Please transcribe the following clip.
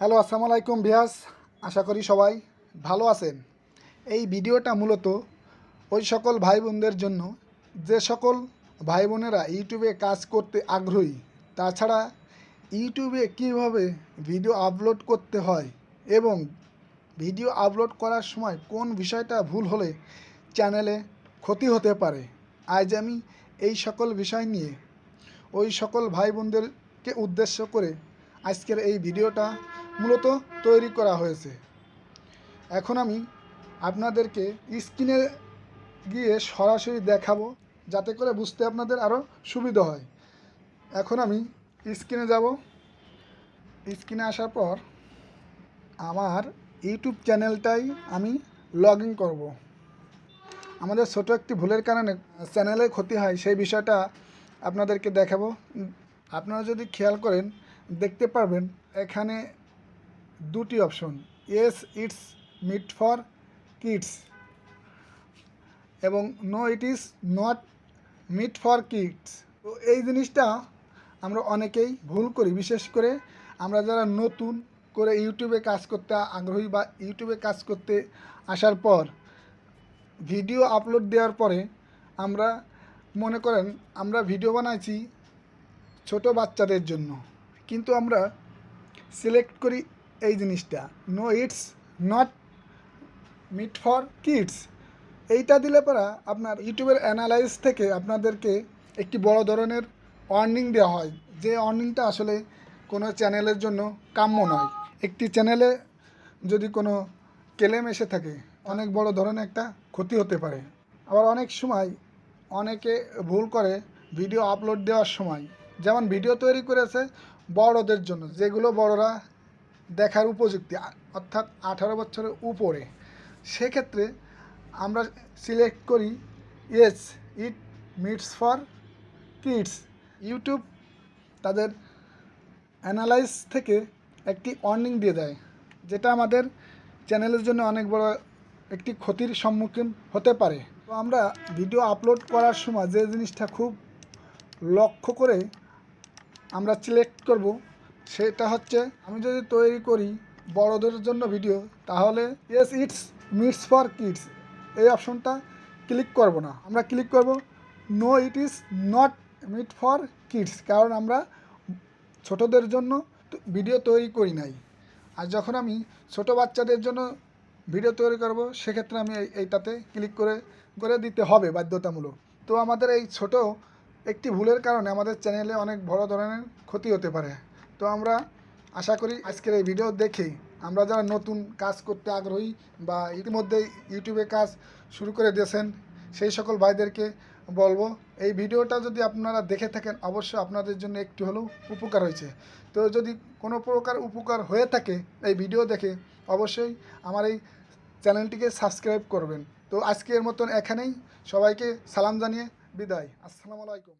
Hello, আসসালামু আলাইকুম ভিয়াস। আশা করি সবাই ভালো আছেন। এই ভিডিওটা মূলত ওই সকল ভাই বোনদের জন্য যে সকল ভাই বোনেরা ইউটিউবে কাজ করতে আগ্রহী, তাছাড়া ইউটিউবে কীভাবে ভিডিও আপলোড করতে হয় এবং ভিডিও আপলোড করার সময় কোন বিষয়টা ভুল হলে চ্যানেলে ক্ষতি হতে পারে। আজ আমি এই সকল বিষয় নিয়ে ওই সকল ভাই বোনদেরকে উদ্দেশ্য করে আজকের এই ভিডিওটা মূলত তৈরি করা হয়েছে। এখন আমি আপনাদেরকে স্ক্রিনে গিয়ে সরাসরি দেখাবো, যাতে করে বুঝতে আপনাদের আরও সুবিধা হয়। এখন আমি স্ক্রিনে যাব। স্ক্রিনে আসার পর আমার ইউটিউব চ্যানেলটাই আমি লগ ইন করবো। আমাদের ছোট একটি ভুলের কারণে চ্যানেলের ক্ষতি হয়, সেই বিষয়টা আপনাদেরকে দেখাবো। আপনারা যদি খেয়াল করেন দেখতে পারবেন এখানে দুটি option, yes it's meant for kids এবং no it is not meant for kids. তো এই জিনিসটা আমরা অনেকেই ভুল করি, বিশেষ করে আমরা যারা নতুন করে ইউটিউবে কাজ করতে আগ্রহী বা ইউটিউবে কাজ করতে আসার পর ভিডিও আপলোড দেওয়ার পরে আমরা মনে করেন আমরা ভিডিও বানাইছি ছোট বাচ্চাদের জন্য, কিন্তু আমরা সিলেক্ট করি এই জিনিসটা, no it's not meant for kids. এইটা দিলে পরা আপনার ইউটিউবের অ্যানালাইজ থেকে আপনাদেরকে একটি বড় ধরনের ওয়ার্নিং দেওয়া হয়, যে ওয়ার্নিংটা আসলে কোনো চ্যানেলের জন্য কাম্য নয়। একটি চ্যানেলে যদি কোনো ক্লেম এসে থাকে অনেক বড় ধরনের একটা ক্ষতি হতে পারে। আবার অনেক সময় অনেকে ভুল করে ভিডিও আপলোড দেওয়ার সময়, যেমন ভিডিও তৈরি করেছে বড়দের জন্য, যেগুলো বড়রা দেখার উপযুক্তি, অর্থাৎ 18 বছরের উপরে, সেক্ষেত্রে আমরা সিলেক্ট করি yes it meets for kids. YouTube তাদের অ্যানালাইজ থেকে একটি ওয়ার্নিং দিয়ে দেয়, যেটা আমাদের চ্যানেলের জন্য অনেক বড় একটি ক্ষতির সম্মুখীন হতে পারে। তো আমরা ভিডিও আপলোড করার সময় যে জিনিসটা খুব লক্ষ্য করে আমরা সিলেক্ট করব, সেটা হচ্ছে, আমি যদি তৈরি করি বড়দের জন্য ভিডিও, তাহলে yes it's meets for kids এই অপশনটা ক্লিক করব না। আমরা ক্লিক করব no it is not meant for kids, কারণ আমরা ছোটদের জন্য ভিডিও তৈরি করি নাই। আর যখন আমি ছোট বাচ্চাদের জন্য ভিডিও তৈরি করব, সেক্ষেত্রে আমি এইটাতে ক্লিক করে দিতে হবে বাধ্যতামূলক। তো আমাদের এই ছোট একটি ভুলের কারণে আমাদের চ্যানেলে অনেক বড় ধরনের ক্ষতি হতে পারে। তো আমরা আশা করি আজকের এই ভিডিও দেখে আমরা যারা নতুন কাজ করতে আগ্রহী বা ইতিমধ্যেই ইউটিউবে কাজ শুরু করে দিয়েছেন, সেই সকল ভাইদেরকে বলবো, এই ভিডিওটা যদি আপনারা দেখে থাকেন অবশ্যই আপনাদের জন্য একটু হলেও উপকার হয়েছে। তো যদি কোনো প্রকার উপকার হয়ে থাকে এই ভিডিও দেখে, অবশ্যই আমার এই চ্যানেলটিকে সাবস্ক্রাইব করবেন। তো আজকের মতন এখানেই, সবাইকে সালাম জানিয়ে বিদায়। আসসালামু আলাইকুম।